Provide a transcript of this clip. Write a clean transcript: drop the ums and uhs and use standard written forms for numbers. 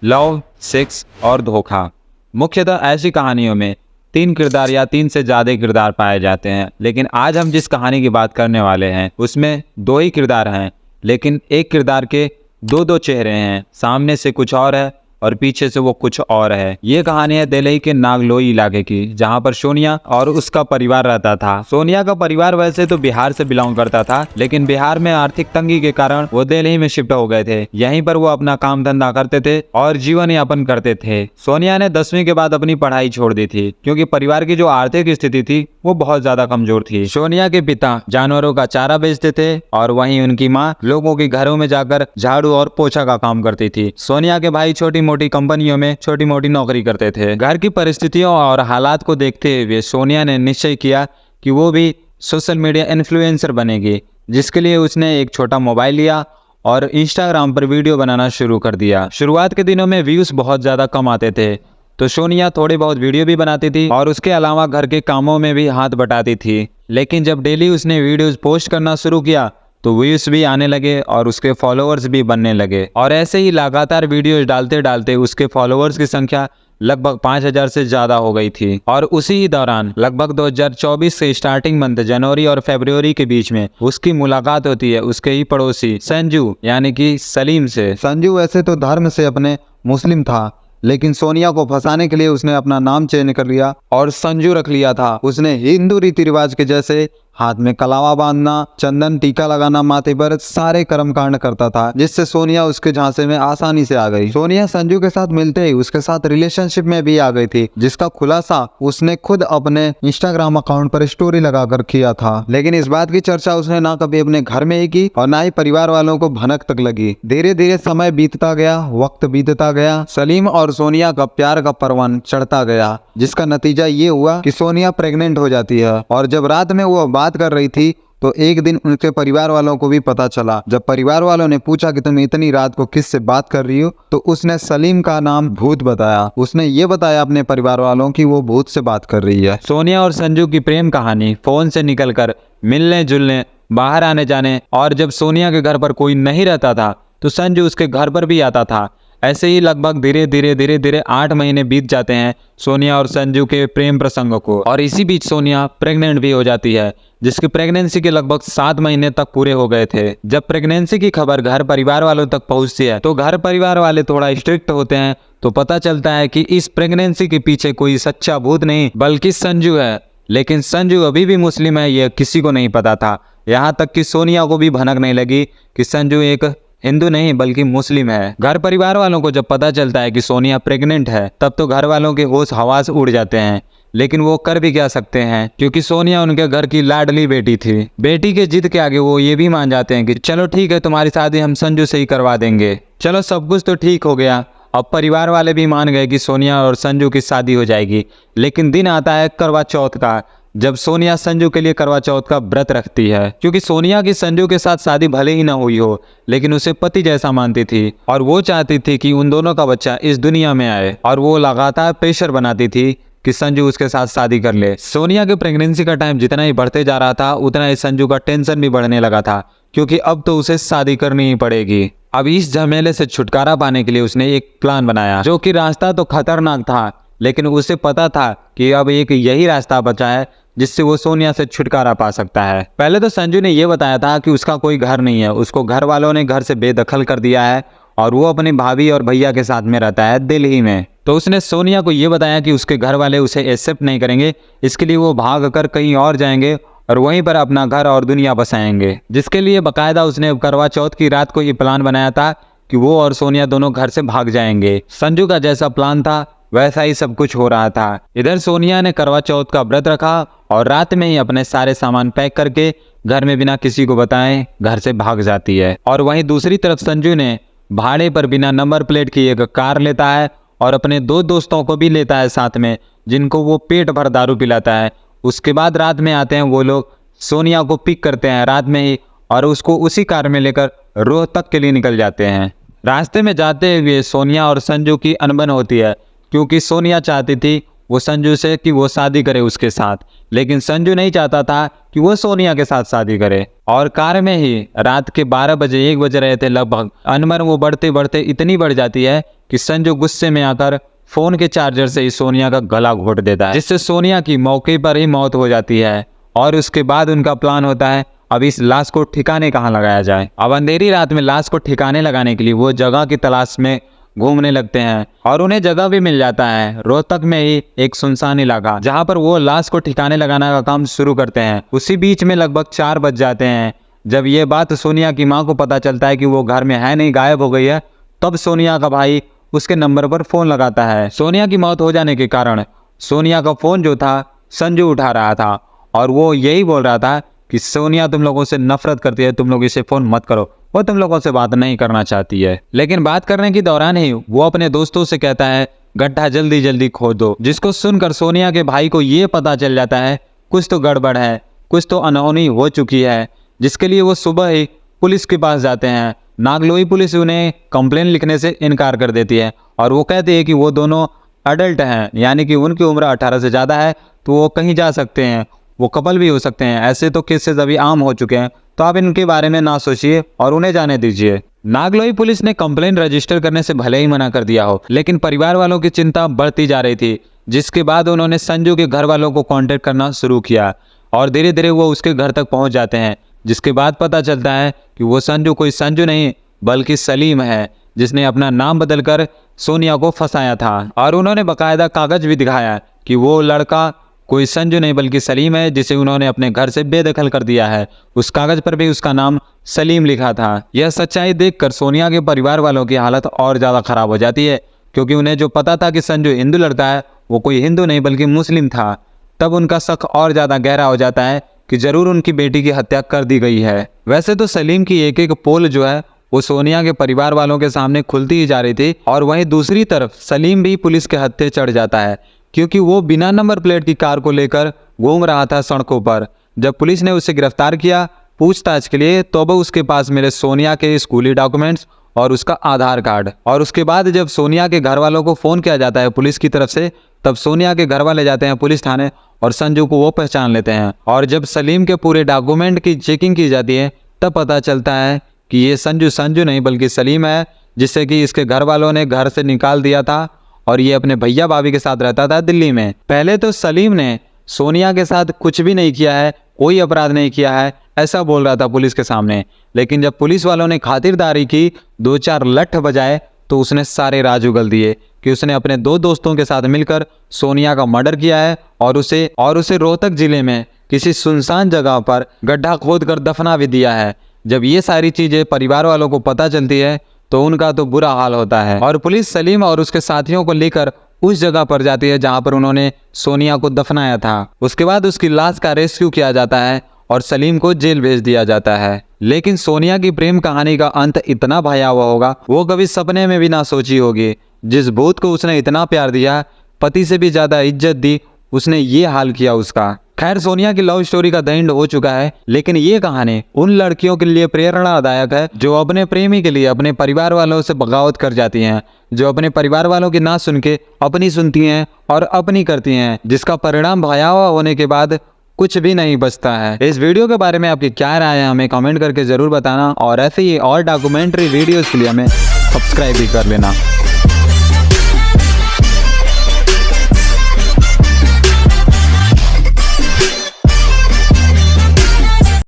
Love, sex और धोखा। मुख्यतः ऐसी कहानियों में 3 किरदार या 3 से ज़्यादा किरदार पाए जाते हैं, लेकिन आज हम जिस कहानी की बात करने वाले हैं उसमें 2 ही किरदार हैं, लेकिन एक किरदार के दो चेहरे हैं। सामने से कुछ और है और पीछे से वो कुछ और है। ये कहानी है दिल्ली के नागलोई इलाके की, जहाँ पर सोनिया और उसका परिवार रहता था। सोनिया का परिवार वैसे तो बिहार से बिलोंग करता था, लेकिन बिहार में आर्थिक तंगी के कारण वो दिल्ली में शिफ्ट हो गए थे। यहीं पर वो अपना काम धंधा करते थे और जीवन यापन करते थे। सोनिया ने 10वीं के बाद अपनी पढ़ाई छोड़ दी थी, क्योंकि परिवार की जो आर्थिक स्थिति थी वो बहुत ज्यादा कमजोर थी। सोनिया के पिता जानवरों का चारा बेचते थे और वहीं उनकी माँ लोगों के घरों में जाकर झाड़ू और पोछा का काम करती थी। सोनिया के भाई छोटी मोटी कंपनियों में छोटी मोटी नौकरी करते थे। घर की परिस्थितियों और हालात को देखते हुए सोनिया ने निश्चय किया कि वो भी सोशल मीडिया इन्फ्लुएंसर बनेगी, जिसके लिए उसने एक छोटा मोबाइल लिया और इंस्टाग्राम पर वीडियो बनाना शुरू कर दिया। शुरुआत के दिनों में व्यूज बहुत ज्यादा कम आते थे, तो सोनिया थोड़ी बहुत वीडियो भी बनाती थी और उसके अलावा घर के कामों में भी हाथ बटाती थी। लेकिन जब डेली उसने वीडियोस पोस्ट करना शुरू किया तो व्यूज भी आने लगे और उसके फॉलोअर्स भी बनने लगे, और ऐसे ही लगातार वीडियोस डालते डालते उसके फॉलोअर्स की संख्या लगभग 5000 से ज्यादा हो गई थी। और उसी ही दौरान लगभग 2024 से स्टार्टिंग मंथ जनवरी और फरवरी के बीच में उसकी मुलाकात होती है उसके ही पड़ोसी संजू यानी कि सलीम से। संजू वैसे तो धर्म से अपने मुस्लिम था, लेकिन सोनिया को फंसाने के लिए उसने अपना नाम चेंज कर लिया और संजू रख लिया था। उसने हिंदू रीति रिवाज के जैसे हाथ में कलावा बांधना, चंदन टीका लगाना, माथे पर सारे कर्म कांड करता था, जिससे सोनिया उसके झांसे में आसानी से आ गई। सोनिया संजू के साथ मिलते ही उसके साथ रिलेशनशिप में भी आ गई थी, जिसका खुलासा उसने खुद अपने इंस्टाग्राम अकाउंट पर स्टोरी लगाकर किया था। लेकिन इस बात की चर्चा उसने ना कभी अपने घर में ही की और ना ही परिवार वालों को भनक तक लगी। धीरे धीरे समय बीतता गया, वक्त बीतता गया, सलीम और सोनिया का प्यार का परवान चढ़ता गया, जिसका नतीजा ये हुआ कि सोनिया प्रेग्नेंट हो जाती है। और जब रात में वो बात कर रही थी तो एक दिन उनके परिवार वालों को भी पता चला। जब परिवार वालों ने पूछा कि तुम इतनी रात को किस से बात कर रही हो, तो उसने सलीम का नाम भूत बताया। उसने ये बताया अपने परिवार वालों की वो भूत से बात कर रही है। सोनिया और संजू की प्रेम कहानी फोन से निकलकर मिलने जुलने, बाहर आने जाने, और जब सोनिया के घर पर कोई नहीं रहता था तो संजू उसके घर पर भी आता था। ऐसे ही लगभग धीरे धीरे 8 महीने बीत जाते हैं सोनिया और संजू के प्रेम प्रसंग को, और इसी बीच सोनिया प्रेग्नेंट भी हो जाती है, जिसकी प्रेगनेंसी के लगभग 7 महीने तक पूरे हो गए थे। जब प्रेगनेंसी की खबर घर परिवार वालों तक पहुंचती है तो घर परिवार वाले थोड़ा स्ट्रिक्ट होते हैं, तो पता चलता है कि इस प्रेगनेंसी के पीछे कोई सच्चा भूत नहीं बल्कि संजू है। लेकिन संजू अभी भी मुस्लिम है, यह किसी को नहीं पता था। यहाँ तक कि सोनिया को भी भनक नहीं लगी कि संजू एक हिंदू नहीं बल्कि मुस्लिम है। घर परिवार वालों को जब पता चलता है कि सोनिया प्रेग्नेंट है, तब तो घर वालों के होश हवास उड़ जाते हैं, लेकिन वो कर भी क्या सकते हैं, क्योंकि सोनिया उनके घर की लाडली बेटी थी। बेटी के जिद के आगे वो ये भी मान जाते हैं कि चलो ठीक है, तुम्हारी शादी हम संजू से ही करवा देंगे। चलो सब कुछ तो ठीक हो गया। अब परिवार वाले भी मान गए कि सोनिया और संजू की शादी हो जाएगी। लेकिन दिन आता है करवा चौथ का, जब सोनिया संजू के लिए करवा चौथ का व्रत रखती है, क्योंकि सोनिया की संजू के साथ शादी भले ही ना हुई हो, लेकिन उसे पति जैसा मानती थी और वो चाहती थी कि उन दोनों का बच्चा इस दुनिया में आए, और वो लगातार प्रेशर बनाती थी कि संजू उसके साथ शादी कर ले। सोनिया के प्रेगनेंसी का टाइम जितना ही बढ़ते जा रहा था, उतना ही संजू का टेंशन भी बढ़ने लगा था, क्योंकि अब तो उसे शादी करनी ही पड़ेगी। अब इस झमेले से छुटकारा पाने के लिए उसने एक प्लान बनाया, जो कि रास्ता तो खतरनाक था, लेकिन उसे पता था कि अब एक यही रास्ता बचा है जिससे वो सोनिया से छुटकारा पा सकता है। पहले तो संजू ने यह बताया था कि उसका कोई घर नहीं है, उसको घर वालों ने घर से बेदखल कर दिया है और वो अपनी भाभी और भैया के साथ में रहता है दिल्ली में। तो उसने सोनिया को यह बताया कि उसके घर वाले उसे एक्सेप्ट नहीं करेंगे, इसके लिए वो भाग कर कहीं और जाएंगे और वहीं पर अपना घर और दुनिया बसाएंगे, जिसके लिए बकायदा उसने करवा चौथ की रात को ये प्लान बनाया था कि वो और सोनिया दोनों घर से भाग जाएंगे। संजू का जैसा प्लान था वैसा ही सब कुछ हो रहा था। इधर सोनिया ने करवा चौथ का व्रत रखा और रात में ही अपने सारे सामान पैक करके घर में बिना किसी को बताए घर से भाग जाती है। और वहीं दूसरी तरफ संजू ने भाड़े पर बिना नंबर प्लेट की एक कार लेता है और अपने 2 दोस्तों को भी लेता है साथ में, जिनको वो पेट भर दारू पिलाता है। उसके बाद रात में आते हैं वो लोग, सोनिया को पिक करते हैं रात में ही और उसको उसी कार में लेकर रोहतक के लिए निकल जाते हैं। रास्ते में जाते हुए सोनिया और संजू की अनबन होती है, क्योंकि सोनिया चाहती थी वो संजू से कि वो शादी करे उसके साथ, लेकिन संजू नहीं चाहता था कि वो सोनिया के साथ शादी करे। और कार में ही रात के 12 बजे 1 बज रहे थे लगभग, अनमन वो बढ़ते बढ़ते इतनी बढ़ जाती है कि संजू गुस्से में आकर फोन के चार्जर से ही सोनिया का गला घोट देता है, जिससे सोनिया की मौके पर ही मौत हो जाती है। और उसके बाद उनका प्लान होता है अब इस लाश को ठिकाने कहाँ लगाया जाए। अब अंधेरी रात में लाश को ठिकाने लगाने के लिए वो जगह की तलाश में घूमने लगते हैं और उन्हें जगह भी मिल जाता है रोहतक में ही एक सुनसान इलाका, जहाँ पर वो लाश को ठिकाने लगाने का काम शुरू करते हैं। उसी बीच में लगभग 4 बज जाते हैं। जब ये बात सोनिया की माँ को पता चलता है कि वो घर में है नहीं, गायब हो गई है, तब सोनिया का भाई उसके नंबर पर फोन लगाता है। सोनिया की मौत हो जाने के कारण सोनिया का फोन जो था संजू उठा रहा था और वो यही बोल रहा था कि सोनिया तुम लोगों से नफरत करती है, तुम लोग इसे फोन मत करो, वो तुम लोगों से बात नहीं करना चाहती है। लेकिन बात करने के दौरान ही वो अपने दोस्तों से कहता है गड्ढा जल्दी जल्दी खोद दो, जिसको सुनकर सोनिया के भाई को ये पता चल जाता है कुछ तो गड़बड़ है, कुछ तो अनहोनी हो चुकी है, जिसके लिए वो सुबह ही पुलिस के पास जाते हैं। नागलोई पुलिस उन्हें कंप्लेन लिखने से इनकार कर देती है और वो कहती है कि वो दोनों अडल्ट हैं, यानी कि उनकी उम्र 18 से ज़्यादा है, तो वो कहीं जा सकते हैं, वो कपल भी हो सकते हैं। ऐसे तो केसेस अभी आम हो चुके हैं, तो आप इनके बारे में ना सोचिए और उन्हें जाने दीजिए। नागलोई पुलिस ने कंप्लेन रजिस्टर करने से भले ही मना कर दिया हो, लेकिन परिवार वालों की चिंता बढ़ती जा रही थी, जिसके बाद उन्होंने संजू के घर वालों को कांटेक्ट करना शुरू किया और धीरे धीरे वो उसके घर तक पहुंच जाते हैं, जिसके बाद पता चलता है कि वो संजू कोई संजू नहीं बल्कि सलीम है, जिसने अपना नाम बदलकर सोनिया को फंसाया था। और उन्होंने बाकायदा कागज भी दिखाया कि वो लड़का कोई संजू नहीं बल्कि सलीम है, जिसे उन्होंने अपने घर से बेदखल कर दिया है। उस कागज पर भी उसका नाम सलीम लिखा था। यह सच्चाई देखकर सोनिया के परिवार वालों की हालत और ज़्यादा खराब हो जाती है, क्योंकि उन्हें जो पता था कि संजू हिंदू लड़का है, वो कोई हिंदू नहीं बल्कि मुस्लिम था। तब उनका शक और ज़्यादा गहरा हो जाता है कि ज़रूर उनकी बेटी की हत्या कर दी गई है। वैसे तो सलीम की एक एक पोल जो है वो सोनिया के परिवार वालों के सामने खुलती ही जा रही थी, और वहीं दूसरी तरफ सलीम भी पुलिस के हत्थे चढ़ जाता है, क्योंकि वो बिना नंबर प्लेट की कार को लेकर घूम रहा था सड़कों पर। जब पुलिस ने उसे गिरफ्तार किया पूछताछ के लिए, तो अब उसके पास मिले सोनिया के स्कूली डॉक्यूमेंट्स और उसका आधार कार्ड। और उसके बाद जब सोनिया के घर वालों को फ़ोन किया जाता है पुलिस की तरफ से, तब सोनिया के घर वाले जाते हैं पुलिस थाने और संजू को वो पहचान लेते हैं। और जब सलीम के पूरे डॉक्यूमेंट की चेकिंग की जाती है, तब पता चलता है कि ये संजू नहीं बल्कि सलीम है, जिससे कि इसके घर वालों ने घर से निकाल दिया था और ये अपने भैया भाभी के साथ रहता था दिल्ली में। पहले तो सलीम ने सोनिया के साथ कुछ भी नहीं किया है, कोई अपराध नहीं किया है, ऐसा बोल रहा था पुलिस के सामने। लेकिन जब पुलिस वालों ने खातिरदारी की, 2-4 लठ बजाए, तो उसने सारे राज उगल दिए कि उसने अपने 2 दोस्तों के साथ मिलकर सोनिया का मर्डर किया है और उसे रोहतक जिले में किसी सुनसान जगह पर गड्ढा खोद कर दफना भी दिया है। जब ये सारी चीज़ें परिवार वालों को पता चलती है तो उनका तो बुरा हाल होता है और पुलिस सलीम और उसके साथियों को लेकर उस जगह पर जाती है जहां पर उन्होंने सोनिया को दफनाया था। उसके बाद उसकी लाश का रेस्क्यू किया जाता है और सलीम को जेल भेज दिया जाता है। लेकिन सोनिया की प्रेम कहानी का अंत इतना भयावह होगा वो कभी सपने में भी ना सोची होगी। जिस भूत को उसने इतना प्यार दिया, पति से भी ज्यादा इज्जत दी, उसने ये हाल किया उसका। खैर, सोनिया की लव स्टोरी का द एंड हो चुका है, लेकिन ये कहानी उन लड़कियों के लिए प्रेरणादायक है जो अपने प्रेमी के लिए अपने परिवार वालों से बगावत कर जाती हैं, जो अपने परिवार वालों की ना सुन के अपनी सुनती हैं और अपनी करती हैं, जिसका परिणाम भयावह होने के बाद कुछ भी नहीं बचता है। इस वीडियो के बारे में आपकी क्या राय है हमें कमेंट करके जरूर बताना, और ऐसे ही और डॉक्यूमेंट्री वीडियोस के लिए हमें सब्सक्राइब भी कर लेना।